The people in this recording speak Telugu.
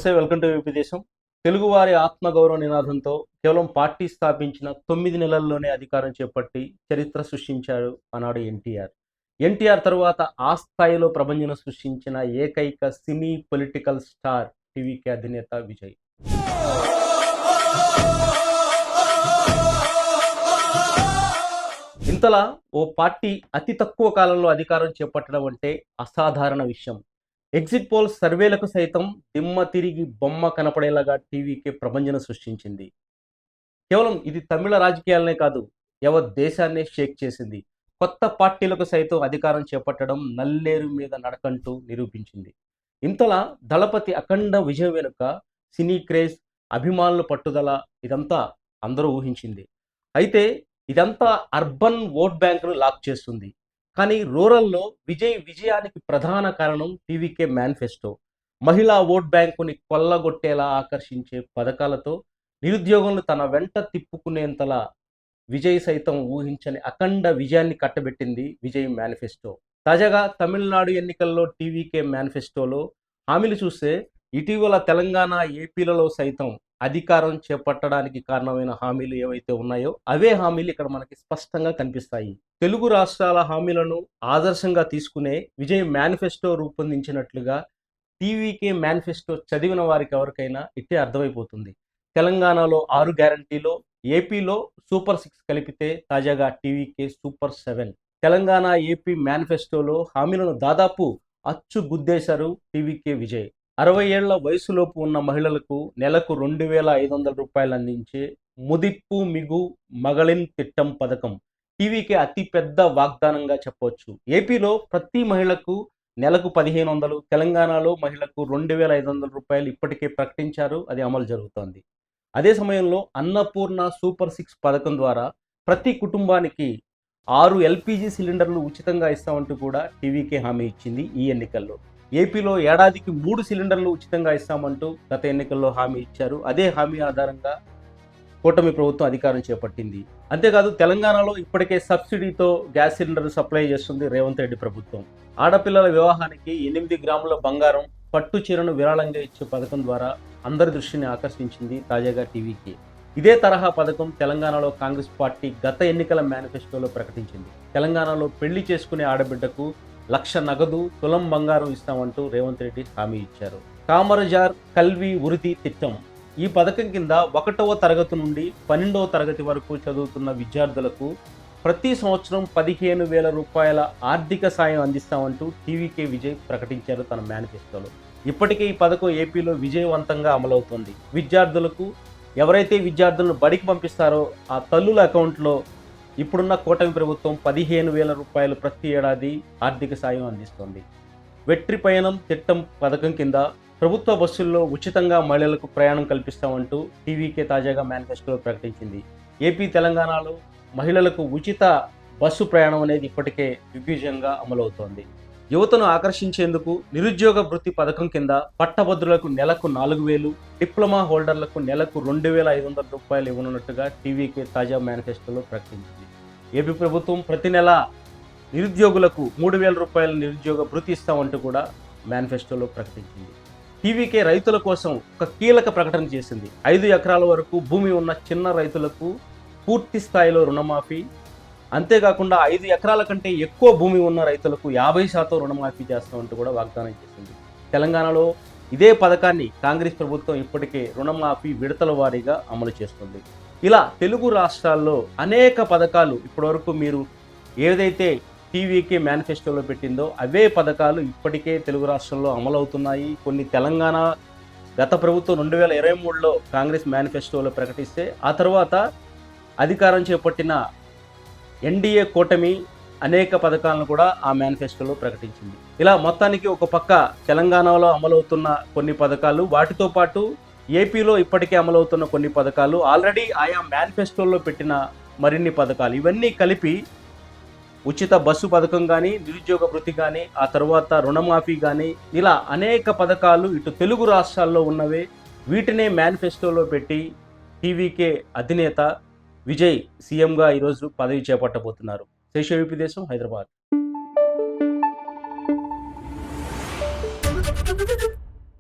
నమస్తే, వెల్కమ్ టు యూపీ దేశం. తెలుగువారి ఆత్మగౌరవ నినాదంతో కేవలం పార్టీ స్థాపించిన 9 నెలల్లోనే అధికారం చేపట్టి చరిత్ర సృష్టించాడు ఆనాడు ఎన్టీఆర్. ఎన్టీఆర్ తరువాత ఆ స్థాయిలో ప్రభంజనం సృష్టించిన ఏకైక సినీ పొలిటికల్ స్టార్ టీవీకే అధినేత విజయ్. ఇంతలా ఓ పార్టీ అతి తక్కువ కాలంలో అధికారం చేపట్టడం అంటే అసాధారణ విషయం. ఎగ్జిట్ పోల్ సర్వేలకు సైతం దిమ్మ తిరిగి బొమ్మ కనపడేలాగా టీవీకే ప్రభంజనం సృష్టించింది. కేవలం ఇది తమిళ రాజకీయాలనే కాదు, యావత్ దేశాన్నే షేక్ చేసింది. కొత్త పార్టీలకు సైతం అధికారం చేపట్టడం నల్లేరు మీద నడకంటూ నిరూపించింది. ఇంతలా దళపతి అఖండ విజయం వెనుక సినీ క్రేజ్, అభిమానుల పట్టుదల ఇదంతా అందరూ ఊహించింది. అయితే ఇదంతా అర్బన్ ఓట్ బ్యాంకును లాక్ చేస్తుంది. కానీ రూరల్లో విజయానికి ప్రధాన కారణం టీవీకే మేనిఫెస్టో. మహిళా ఓట్ బ్యాంకుని కొల్లగొట్టేలా ఆకర్షించే పథకాలతో నిరుద్యోగులను తన వెంట తిప్పుకునేంతలా విజయ్ సైతం ఊహించని అఖండ విజయాన్ని కట్టబెట్టింది విజయ్ మేనిఫెస్టో. తాజాగా తమిళనాడు ఎన్నికల్లో టీవీకే మేనిఫెస్టోలో హామీలు చూస్తే ఇటీవల తెలంగాణ, ఏపీలలో సైతం అధికారం చేపట్టడానికి కారణమైన హామీలు ఏవైతే ఉన్నాయో అవే హామీలు ఇక్కడ మనకి స్పష్టంగా కనిపిస్తాయి. తెలుగు రాష్ట్రాల హామీలను ఆదర్శంగా తీసుకునే విజయ్ మేనిఫెస్టో రూపొందించినట్లుగా టీవీకే మేనిఫెస్టో చదివిన వారికి ఎవరికైనా ఇట్టే అర్థమైపోతుంది. తెలంగాణలో 6 గ్యారంటీలో, ఏపీలో సూపర్ 6 కలిపితే తాజాగా టీవీకే సూపర్ 7. తెలంగాణ, ఏపీ మేనిఫెస్టోలో హామీలను దాదాపు అచ్చు గుద్దేశారు టీవీకే విజయ్. 60 ఏళ్ల వయసులోపు ఉన్న మహిళలకు నెలకు 2,500 రూపాయలు అందించే ముదిప్పు మిగు మகளிన్ తిట్టం పథకం టీవీకే అతి పెద్ద వాగ్దానంగా చెప్పవచ్చు. ఏపీలో ప్రతి మహిళకు నెలకు 1,500, తెలంగాణలో మహిళకు 2,500 రూపాయలు ఇప్పటికే ప్రకటించారు. అది అమలు జరుగుతోంది. అదే సమయంలో అన్నపూర్ణ సూపర్ 6 పథకం ద్వారా ప్రతి కుటుంబానికి 6 ఎల్పీజీ సిలిండర్లు ఉచితంగా ఇస్తామంటూ కూడా టీవీకే హామీ ఇచ్చింది ఈ ఎన్నికల్లో. ఏపీలో ఏడాదికి 3 సిలిండర్లు ఉచితంగా ఇస్తామంటూ గత ఎన్నికల్లో హామీ ఇచ్చారు. అదే హామీ ఆధారంగా కూటమి ప్రభుత్వం అధికారం చేపట్టింది. అంతేకాదు తెలంగాణలో ఇప్పటికే సబ్సిడీతో గ్యాస్ సిలిండర్లు సప్లై చేస్తుంది రేవంత్ రెడ్డి ప్రభుత్వం. ఆడపిల్లల వివాహానికి 8 గ్రాముల బంగారం, పట్టు చీరను విరాళంగా ఇచ్చే పథకం ద్వారా అందరి దృష్టిని ఆకర్షించింది తాజాగా టీవీకి. ఇదే తరహా పథకం తెలంగాణలో కాంగ్రెస్ పార్టీ గత ఎన్నికల మేనిఫెస్టోలో ప్రకటించింది. తెలంగాణలో పెళ్లి చేసుకునే ఆడబిడ్డకు 1,00,000 నగదు, తులం బంగారం ఇస్తామంటూ రేవంత్ రెడ్డి హామీ ఇచ్చారు. కామరజార్ కల్వి ఉరిది తిట్టం ఈ పథకం కింద 1వ తరగతి నుండి 12వ తరగతి వరకు చదువుతున్న విద్యార్థులకు ప్రతి సంవత్సరం 15,000 రూపాయల ఆర్థిక సాయం అందిస్తామంటూ టీవీకే విజయ్ ప్రకటించారు తన మేనిఫెస్టోలో. ఇప్పటికే ఈ పథకం ఏపీలో విజయవంతంగా అమలవుతోంది. విద్యార్థులకు ఎవరైతే విద్యార్థులను బడికి పంపిస్తారో ఆ తల్లుల అకౌంట్లో ఇప్పుడున్న కూటమి ప్రభుత్వం 15,000 రూపాయలు ప్రతి ఏడాది ఆర్థిక సాయం అందిస్తోంది. వెట్రి పయనం తిట్టం పథకం కింద ప్రభుత్వ బస్సుల్లో ఉచితంగా మహిళలకు ప్రయాణం కల్పిస్తామంటూ టీవీకే తాజాగా మేనిఫెస్టోలో ప్రకటించింది. ఏపీ, తెలంగాణలో మహిళలకు ఉచిత బస్సు ప్రయాణం అనేది ఇప్పటికే దిగ్విజయంగా అమలవుతోంది. యువతను ఆకర్షించేందుకు నిరుద్యోగ వృత్తి పథకం కింద పట్టభద్రులకు నెలకు 4,000, డిప్లొమా హోల్డర్లకు నెలకు 2,500 రూపాయలు ఇవ్వనున్నట్టుగా టీవీకే తాజా మేనిఫెస్టోలో ప్రకటించింది. ఏపీ ప్రభుత్వం ప్రతి నెల నిరుద్యోగులకు 3,000 రూపాయల నిరుద్యోగ వృత్తి ఇస్తామంటూ కూడా మేనిఫెస్టోలో ప్రకటించింది. టీవీకే రైతుల కోసం ఒక కీలక ప్రకటన చేసింది. 5 ఎకరాల వరకు భూమి ఉన్న చిన్న రైతులకు పూర్తి స్థాయిలో రుణమాఫీ, అంతేకాకుండా 5 ఎకరాల కంటే ఎక్కువ భూమి ఉన్న రైతులకు 50% రుణమాఫీ చేస్తామంటూ కూడా వాగ్దానం చేసింది. తెలంగాణలో ఇదే పథకాన్ని కాంగ్రెస్ ప్రభుత్వం ఇప్పటికే రుణమాఫీ విడతల వారీగా అమలు చేస్తుంది. ఇలా తెలుగు రాష్ట్రాల్లో అనేక పథకాలు ఇప్పటివరకు మీరు ఏదైతే టీవీకే మేనిఫెస్టోలో పెట్టిందో అవే పథకాలు ఇప్పటికే తెలుగు రాష్ట్రంలో అమలవుతున్నాయి. కొన్ని తెలంగాణ గత ప్రభుత్వం 2023లో కాంగ్రెస్ మేనిఫెస్టోలో ప్రకటిస్తే ఆ తర్వాత అధికారం చేపట్టిన ఎన్డీఏ కూటమి అనేక పథకాలను కూడా ఆ మేనిఫెస్టోలో ప్రకటించింది. ఇలా మొత్తానికి ఒక పక్క తెలంగాణలో అమలవుతున్న కొన్ని పథకాలు, వాటితో పాటు ఏపీలో ఇప్పటికే అమలవుతున్న కొన్ని పథకాలు, ఆల్రెడీ ఆయా మేనిఫెస్టోలో పెట్టిన మరిన్ని పథకాలు, ఇవన్నీ కలిపి ఉచిత బస్సు పథకం కానీ, నిరుద్యోగ వృత్తి కానీ, ఆ తర్వాత రుణమాఫీ కానీ, ఇలా అనేక పథకాలు ఇటు తెలుగు రాష్ట్రాల్లో ఉన్నవే. వీటినే మేనిఫెస్టోలో పెట్టి టీవీకే అధినేత విజయ్ సీఎంగా ఈరోజు పదవి చేపట్టబోతున్నారు. శేష యూపీ దేశం, హైదరాబాద్.